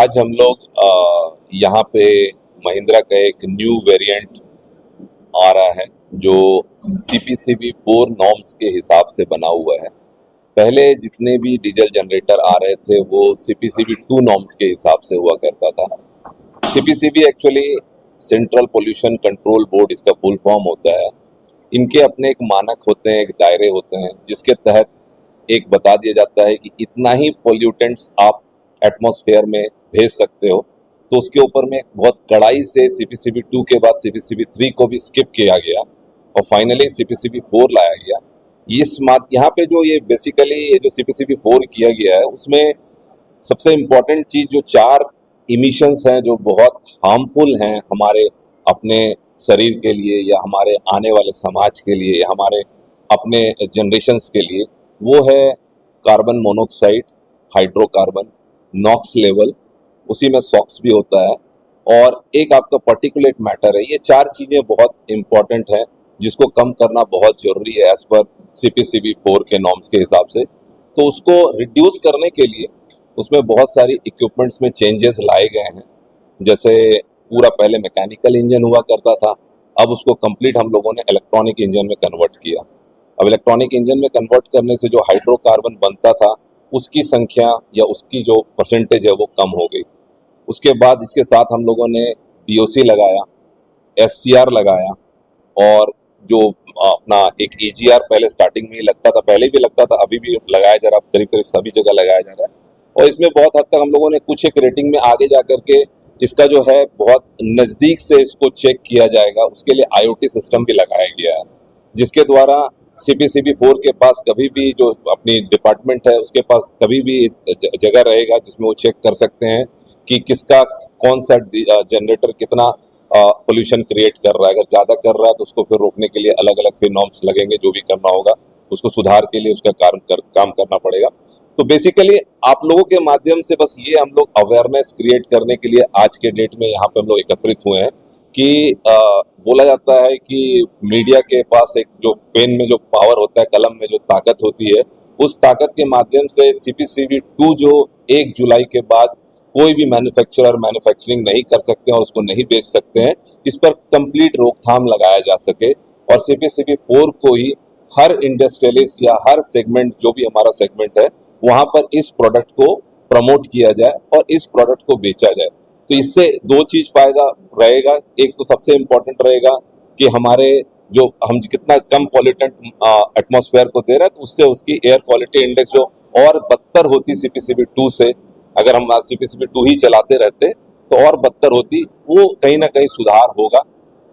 आज हम लोग यहाँ पे महिंद्रा का एक न्यू वेरिएंट आ रहा है जो CPCB 4 नॉर्म्स के हिसाब से बना हुआ है। पहले जितने भी डीजल जनरेटर आ रहे थे वो CPCB 2 नॉर्म्स के हिसाब से हुआ करता था। CPCB actually central pollution control board इसका फुल फॉर्म होता है। इनके अपने एक मानक होते हैं, एक दायरे होते हैं जिसके तहत एक बता दिया जाता है कि इतना ही पोल्यूटेंट्स आप एटमॉस्फेयर में भेज सकते हो। तो उसके ऊपर में बहुत कड़ाई से CPCB 2 के बाद CPCB 3 को भी स्किप किया गया और फाइनली CPCB 4 लाया गया। यहाँ पे जो ये बेसिकली ये जो CPCB 4 किया गया है उसमें सबसे इम्पोर्टेंट चीज़ जो 4 इमिशंस हैं जो बहुत हार्मफुल हैं हमारे अपने शरीर के लिए या हमारे आने वाले समाज के लिए या हमारे अपने जनरेशन्स के लिए, वो है carbon monoxide, hydrocarbon, NOx level, उसी में सॉक्स भी होता है और एक आपका पर्टिकुलेट मैटर है। ये 4 चीज़ें बहुत इम्पॉर्टेंट हैं जिसको कम करना बहुत ज़रूरी है एज पर CPCB 4 के नॉर्म्स के हिसाब से। तो उसको रिड्यूस करने के लिए उसमें बहुत सारी इक्विपमेंट्स में चेंजेस लाए गए हैं। जैसे पूरा पहले मैकेनिकल इंजन हुआ करता था, अब उसको कंप्लीट हम लोगों ने इलेक्ट्रॉनिक इंजन में कन्वर्ट किया। अब इलेक्ट्रॉनिक इंजन में कन्वर्ट करने से जो हाइड्रोकार्बन बनता था उसकी संख्या या उसकी जो परसेंटेज है वो कम हो गई। उसके बाद इसके साथ हम लोगों ने DOC लगाया, SCR लगाया और जो अपना एक AGR पहले स्टार्टिंग में ही लगता था, पहले भी लगता था, अभी भी लगाया जा रहा है, करीब करीब सभी जगह लगाया जा रहा है। और इसमें बहुत हद तक हम लोगों ने कुछ एक रेटिंग में आगे जा करके इसका जो है बहुत नज़दीक से इसको चेक किया जाएगा, उसके लिए IoT सिस्टम भी लगाया गया है जिसके द्वारा CPCB 4 के पास कभी भी जो अपनी डिपार्टमेंट है उसके पास कभी भी जगह रहेगा जिसमें वो चेक कर सकते हैं कि किसका कौन सा जनरेटर कितना पोल्यूशन क्रिएट कर रहा है। अगर ज़्यादा कर रहा है तो उसको फिर रोकने के लिए अलग अलग फिर नॉर्म्स लगेंगे, जो भी करना होगा उसको सुधार के लिए उसका काम करना पड़ेगा। तो बेसिकली आप लोगों के माध्यम से बस ये हम लोग अवेयरनेस क्रिएट करने के लिए आज के डेट में यहाँ पे हम लोग एकत्रित हुए हैं कि बोला जाता है कि मीडिया के पास एक जो पेन में जो पावर होता है, कलम में जो ताकत होती है, उस ताकत के माध्यम से CPCB 2 जो 1 जुलाई के बाद कोई भी मैन्युफैक्चरर मैन्युफैक्चरिंग नहीं कर सकते हैं और उसको नहीं बेच सकते हैं, इस पर कंप्लीट रोकथाम लगाया जा सके और CPCB 4 को ही हर इंडस्ट्रियलिस्ट या हर सेगमेंट जो भी हमारा सेगमेंट है वहां पर इस प्रोडक्ट को प्रमोट किया जाए और इस प्रोडक्ट को बेचा जाए। तो इससे 2 चीज फायदा रहेगा। एक तो सबसे इम्पोर्टेंट रहेगा कि हमारे जो हम कितना कम पॉल्यूटेंट एटमॉस्फेयर को दे रहे हैं तो उससे उसकी एयर क्वालिटी इंडेक्स जो और बदतर होती CPCB 2 से, अगर हम CPCB 2 ही चलाते रहते तो और बदतर होती, वो कहीं ना कहीं सुधार होगा।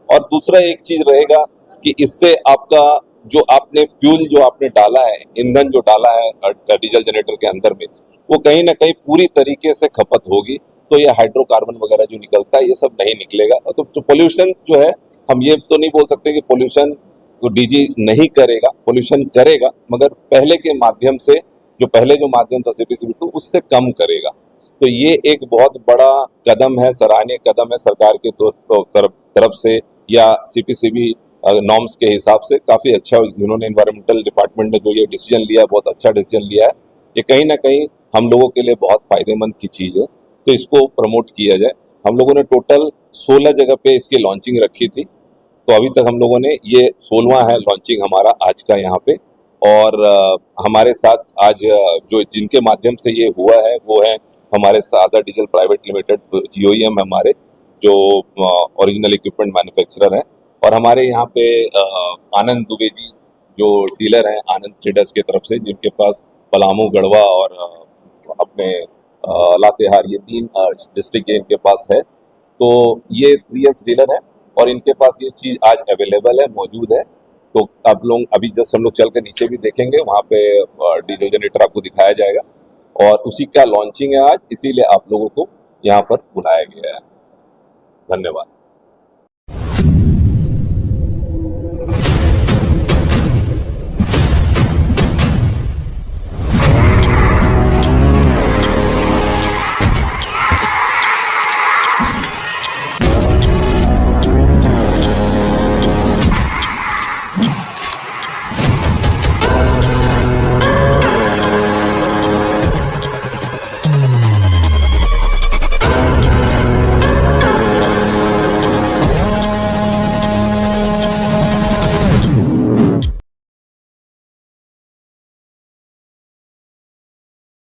और दूसरा एक चीज रहेगा कि इससे आपका जो आपने फ्यूल जो आपने डाला है, ईंधन जो डाला है डीजल जनरेटर के अंदर में, वो कहीं ना कहीं पूरी तरीके से खपत होगी। तो ये हाइड्रोकार्बन वगैरह जो निकलता है ये सब नहीं निकलेगा। तो पोल्यूशन जो है, हम ये तो नहीं बोल सकते कि पोल्यूशन को DG नहीं करेगा, पोल्यूशन करेगा, मगर पहले के माध्यम से जो माध्यम था CPCB 2 उससे कम करेगा। तो ये एक बहुत बड़ा कदम है, सराहनीय कदम है सरकार के तरफ से या CPCB नॉर्म्स के हिसाब से। काफ़ी अच्छा इन्होंने एनवायरमेंटल डिपार्टमेंट ने जो ये डिसीजन लिया है, बहुत अच्छा डिसीजन लिया है। ये कहीं ना कहीं हम लोगों के लिए बहुत फायदेमंद की चीज़ है, तो इसको प्रमोट किया जाए। हम लोगों ने टोटल 16 जगह पे इसकी लॉन्चिंग रखी थी, तो अभी तक हम लोगों ने ये 16वां है लॉन्चिंग हमारा आज का यहाँ पे। और हमारे साथ आज जो जिनके माध्यम से ये हुआ है वो है हमारे सादा डीजल प्राइवेट लिमिटेड, GOEM हमारे जो ओरिजिनल इक्विपमेंट मैन्युफैक्चरर हैं। और हमारे यहाँ पे आनंद दुबे जी जो डीलर हैं आनंद ट्रेडर्स की तरफ से, जिनके पास पलामू, गढ़वा और अपने लातेहार, ये 3 डिस्ट्रिक्ट इनके पास है। तो ये 3S डीलर है और इनके पास ये चीज़ आज अवेलेबल है, मौजूद है। तो आप लोग अभी जस्ट हम लोग चल के नीचे भी देखेंगे, वहाँ पे डीजल जनरेटर आपको दिखाया जाएगा और उसी का लॉन्चिंग है आज, इसीलिए आप लोगों को यहाँ पर बुलाया गया है। धन्यवाद।